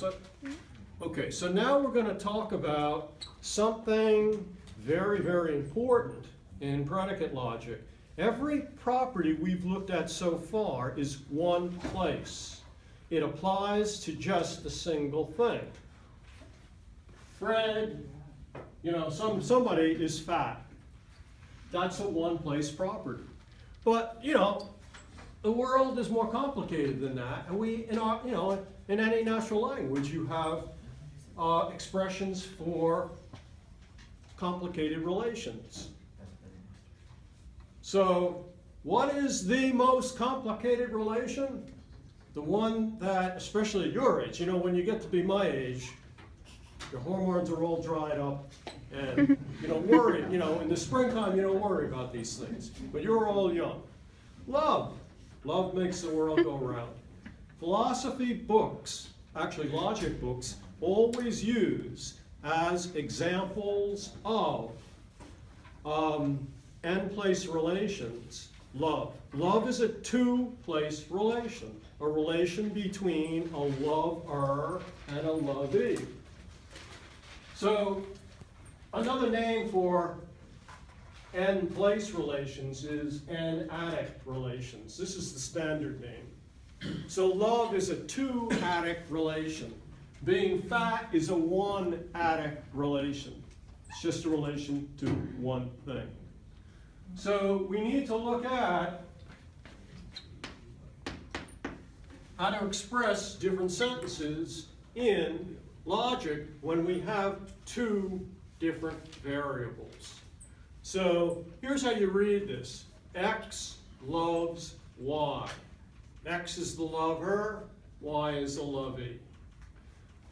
set? Okay, so now we're going to talk about something very, very important in predicate logic. Every property we've looked at so far is one place. It applies to just a single thing. Fred, somebody is fat. That's a one-place property. But, the world is more complicated than that. And in any natural language, you have expressions for complicated relations. So, what is the most complicated relation? The one that, especially at your age, when you get to be my age, your hormones are all dried up, and you don't worry, in the springtime you don't worry about these things, but you're all young. Love. Love makes the world go round. Philosophy books, actually logic books, always use as examples of n-place relations, love. Love is a two-place relation, a relation between a lover and a lovee. So, another name for n-place relations is N-Adic relations. This is the standard name. So love is a two-adic relation. Being fat is a one-adic relation. It's just a relation to one thing. So we need to look at how to express different sentences in logic when we have two different variables. So here's how you read this. X loves Y. X is the lover, Y is the lovee.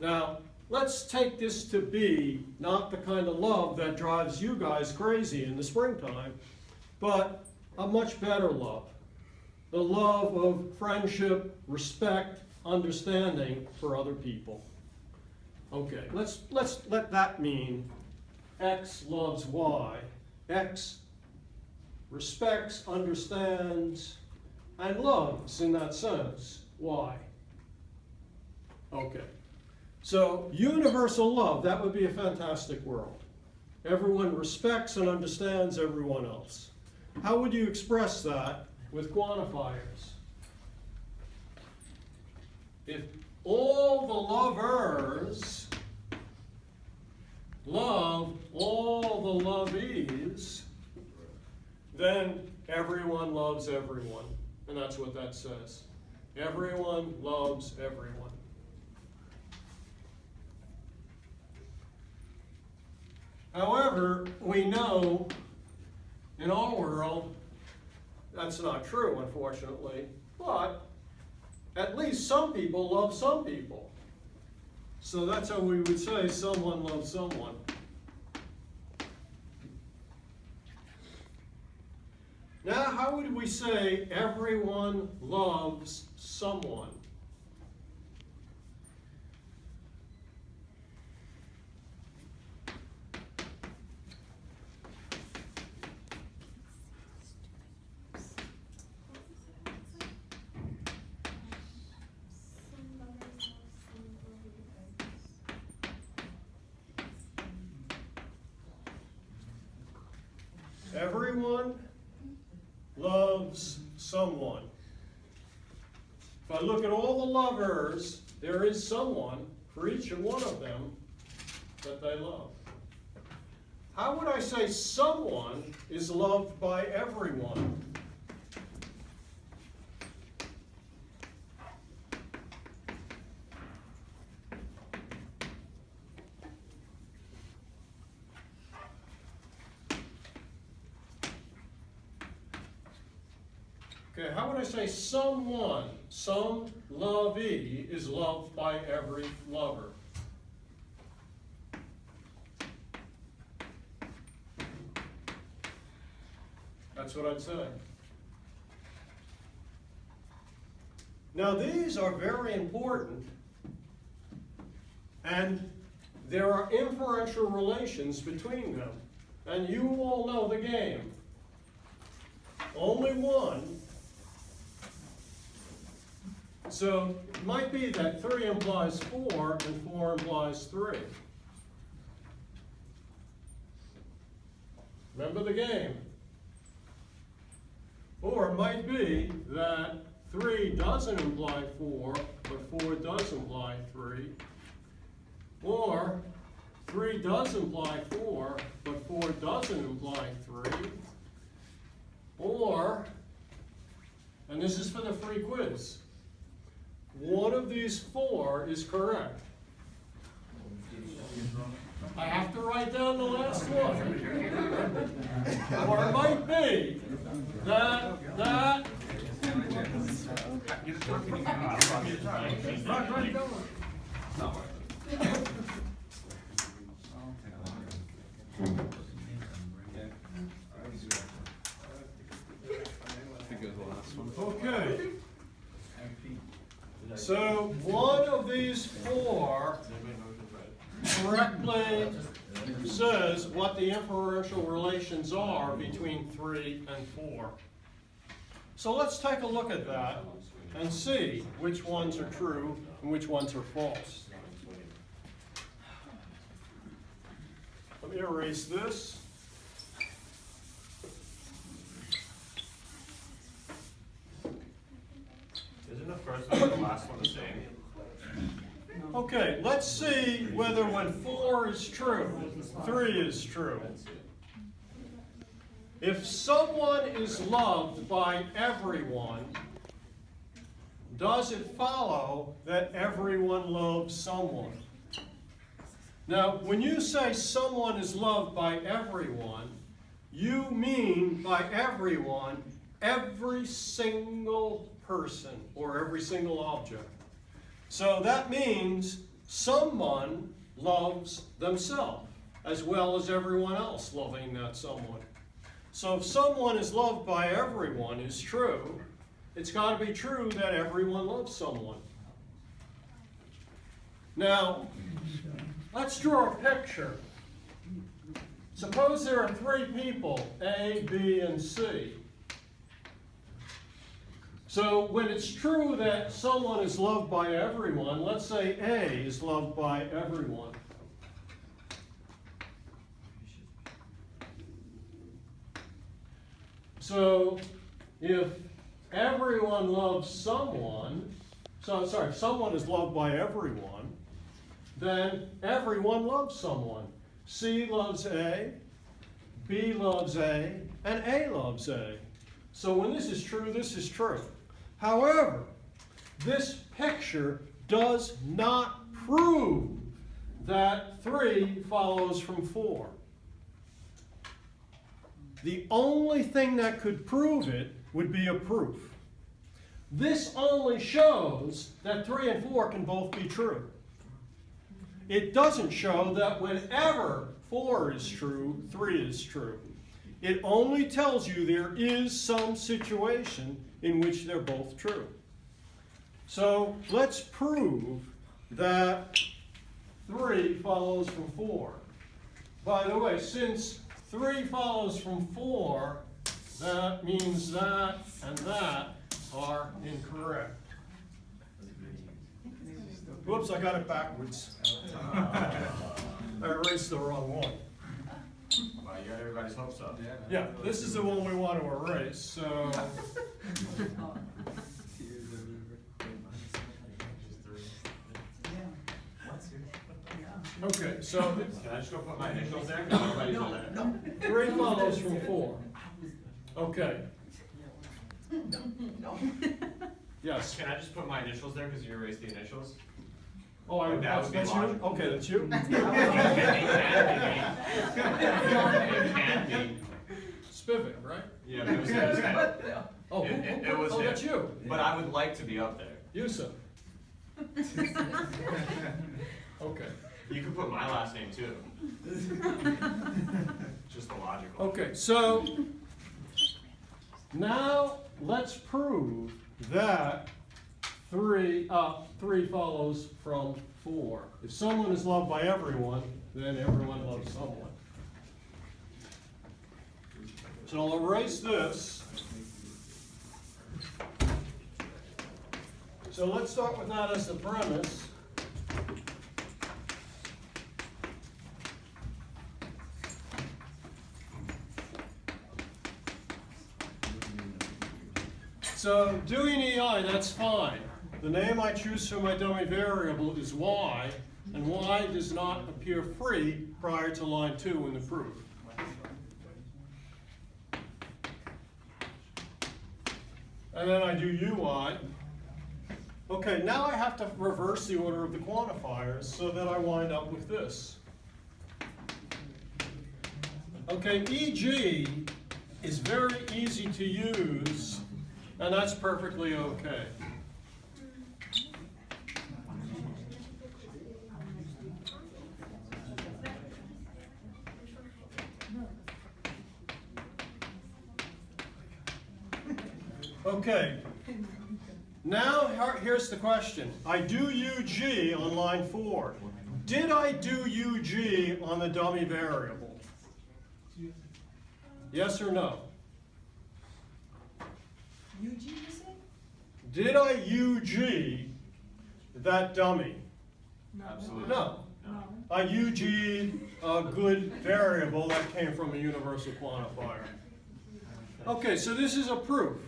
Now, let's take this to be not the kind of love that drives you guys crazy in the springtime, but a much better love. The love of friendship, respect, understanding for other people. Okay, let's let that mean X loves Y. X respects, understands, and loves, in that sense, Y. Okay. So, universal love, that would be a fantastic world. Everyone respects and understands everyone else. How would you express that with quantifiers? If all the lovers love all the lovees, then everyone loves everyone. And that's what that says. Everyone loves everyone. However, we know in our world that's not true, unfortunately, but at least some people love some people. So that's how we would say someone loves someone. Now, how would we say everyone loves someone? Everyone loves someone. If I look at all the lovers, there is someone for each one of them that they love. How would I say someone is loved by everyone? Okay, how would I say someone, some lovee, is loved by every lover? That's what I'd say. Now these are very important, and there are inferential relations between them. And you all know the game. Only one So it might be that 3 implies 4 and 4 implies 3. Remember the game. Or it might be that 3 doesn't imply 4, but 4 does imply 3. Or 3 does imply 4, but 4 doesn't imply 3. Or, and this is for the free quiz, one of these 4 is correct. I have to write down the last one. Or it might be that okay. So one of these 4 correctly says what the inferential relations are between 3 and 4. So let's take a look at that and see which ones are true and which ones are false. Let me erase this. Isn't the first one and the last one the same? Okay, let's see whether when 4 is true, 3 is true. If someone is loved by everyone, does it follow that everyone loves someone? Now, when you say someone is loved by everyone, you mean by everyone every single person or every single object. So that means someone loves themselves as well as everyone else loving that someone. So if someone is loved by everyone is true, it's got to be true that everyone loves someone. Now, let's draw a picture. Suppose there are 3 people, A, B, and C. So when it's true that someone is loved by everyone, let's say A is loved by everyone. So if everyone loves someone, if someone is loved by everyone, then everyone loves someone. C loves A, B loves A, and A loves A. So when this is true, this is true. However, this picture does not prove that 3 follows from 4. The only thing that could prove it would be a proof. This only shows that 3 and 4 can both be true. It doesn't show that whenever 4 is true, 3 is true. It only tells you there is some situation in which they're both true. So let's prove that 3 follows from 4. By the way, since 3 follows from 4, that means that and that are incorrect. Whoops, I got it backwards. I erased the wrong one. Wow, you got everybody's hopes up. Yeah, this is the one we want to erase, so. Okay, so Can I just go put my initials there? Because nobody's in there. No. 3 follows from 4. Okay, No. yes. Can I just put my initials there because you erased the initials? Oh, That would be that's you? logical. Okay, that's you? It can't be. Spivak, right? Yeah, but it was him. Oh, It was him. that's you. But I would like to be up there. Yusuf. Okay. You could put my last name too. Just the logical. Okay, so now let's prove that 3 follows from 4. If someone is loved by everyone, then everyone loves someone. So I'll erase this. So let's start with that as the premise. So doing EI, that's fine. The name I choose for my dummy variable is y, and y does not appear free prior to line 2 in the proof. And then I do UI. Okay, now I have to reverse the order of the quantifiers so that I wind up with this. Okay, EG is very easy to use, and that's perfectly okay. Okay, now here's the question. I do UG on line 4. Did I do UG on the dummy variable? Yes or no? UG, you said? Did I UG that dummy? No. Absolutely. No. No. I UG'd a good variable that came from a universal quantifier. Okay, so this is a proof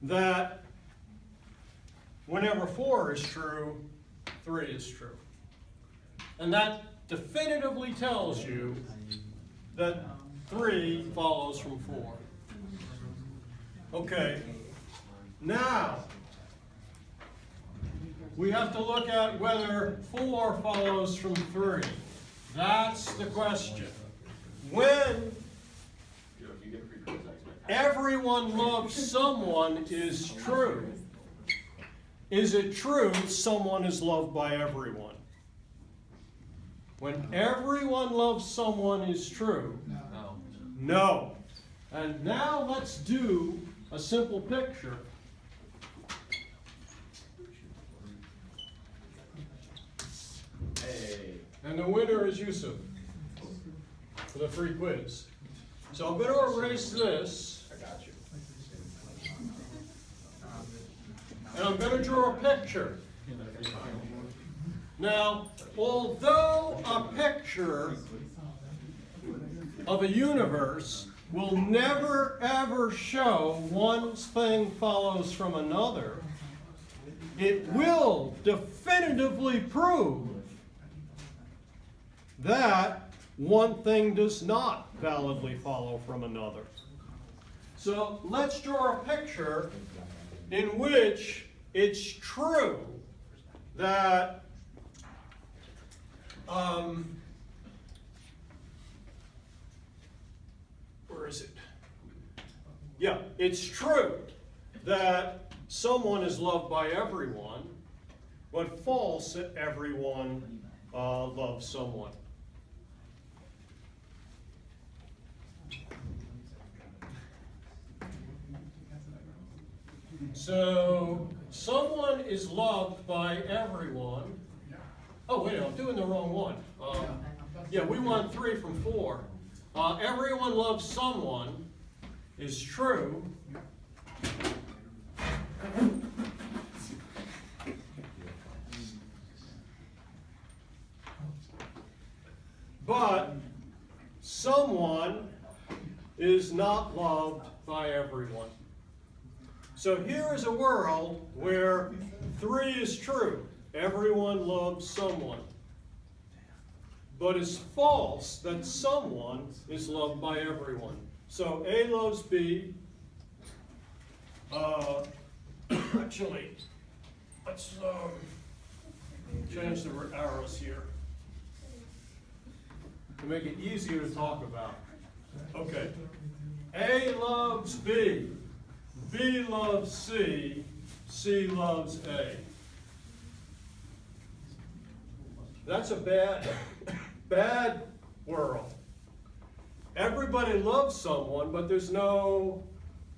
that whenever 4 is true, 3 is true. And that definitively tells you that 3 follows from 4. Okay, now we have to look at whether 4 follows from 3. That's the question. When everyone loves someone is true, is it true someone is loved by everyone? When everyone loves someone is true? No. No. And now let's do a simple picture. Hey. And the winner is Yusuf for the free quiz. So I'm going to erase this, I got you. and I'm going to draw a picture. Now, although a picture of a universe will never ever show one thing follows from another, it will definitively prove that one thing does not validly follow from another. So let's draw a picture in which it's true that where is it? Yeah, it's true that someone is loved by everyone, but false that everyone loves someone. So, someone is loved by everyone. Oh, wait, I'm doing the wrong one. Yeah, we want 3 from 4. Everyone loves someone is true. But someone is not loved by everyone. So here is a world where 3 is true. Everyone loves someone. But it's false that someone is loved by everyone. So A loves B. Actually, let's change the arrows here to make it easier to talk about. Okay. A loves B. B loves C. C loves A. That's a bad world. Everybody loves someone, but there's no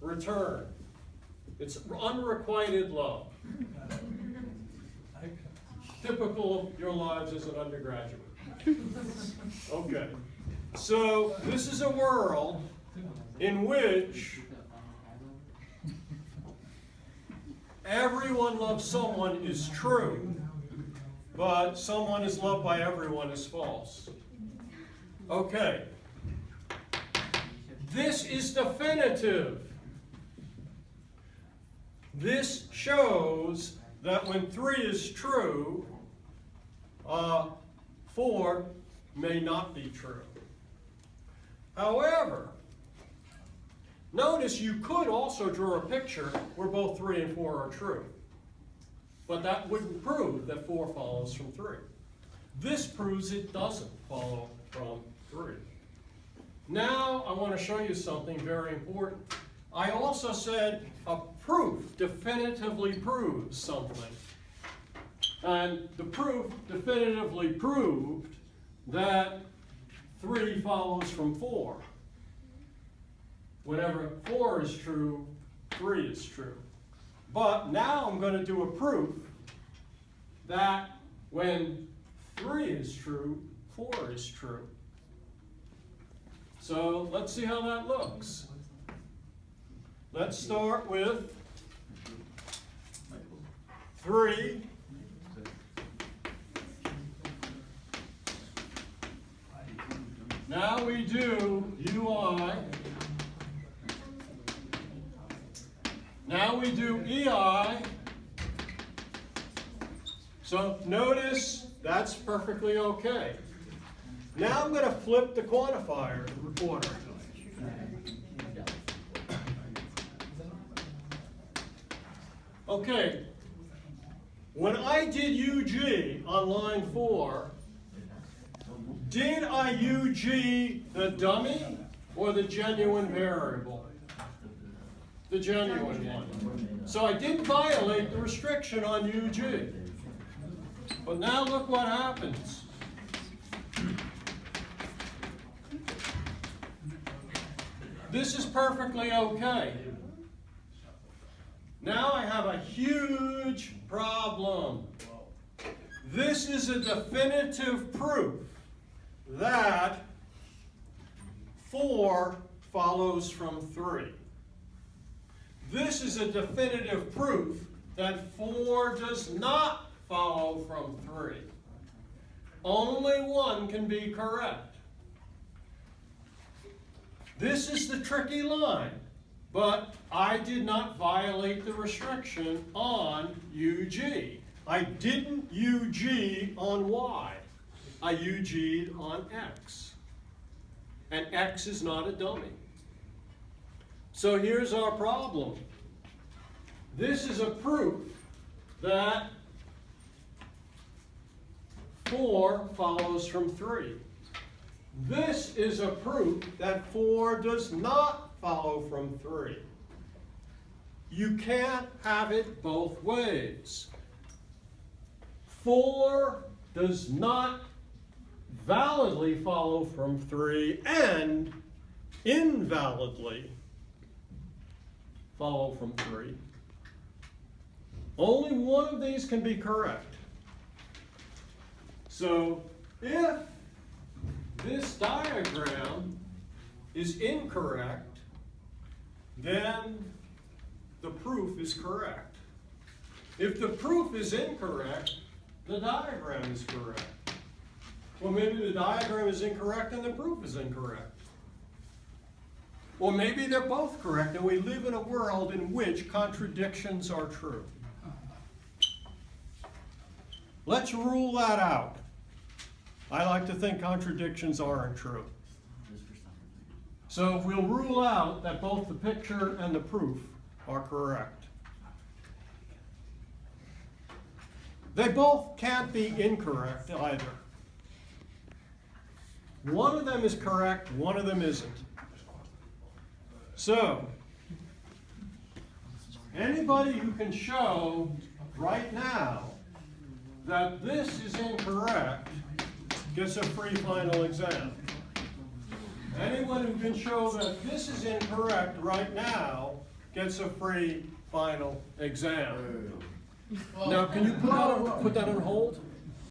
return. It's unrequited love. Typical of your lives as an undergraduate. Okay. So this is a world in which everyone loves someone is true, but someone is loved by everyone is false. Okay. This is definitive. This shows that when 3 is true, 4 may not be true. However, notice you could also draw a picture where both 3 and 4 are true. But that wouldn't prove that 4 follows from 3. This proves it doesn't follow from 3. Now I want to show you something very important. I also said a proof definitively proves something. And the proof definitively proved that 3 follows from 4. Whenever 4 is true, 3 is true. But now I'm going to do a proof that when 3 is true, 4 is true. So let's see how that looks. Let's start with 3. Now we do UI. Now we do EI. So notice that's perfectly okay. Now I'm going to flip the quantifier reporter. Okay, when I did UG on line 4, did I UG the dummy or the genuine variable? The genuine one. So I didn't violate the restriction on UG. But now look what happens. This is perfectly okay. Now I have a huge problem. This is a definitive proof that 4 follows from 3. This is a definitive proof that 4 does not follow from 3. Only one can be correct. This is the tricky line, but I did not violate the restriction on UG. I didn't UG on Y. I UG'd on X. And X is not a dummy. So here's our problem. This is a proof that 4 follows from 3. This is a proof that 4 does not follow from 3. You can't have it both ways. 4 does not validly follow from 3 and invalidly follow from 3. Only one of these can be correct. So if this diagram is incorrect, then the proof is correct. If the proof is incorrect, the diagram is correct. Well, maybe the diagram is incorrect and the proof is incorrect. Or maybe they're both correct and we live in a world in which contradictions are true. Let's rule that out. I like to think contradictions aren't true. So we'll rule out that both the picture and the proof are correct. They both can't be incorrect either. One of them is correct, one of them isn't. So, anybody who can show right now that this is incorrect gets a free final exam. Anyone who can show that this is incorrect right now gets a free final exam. Now, can you put that on hold?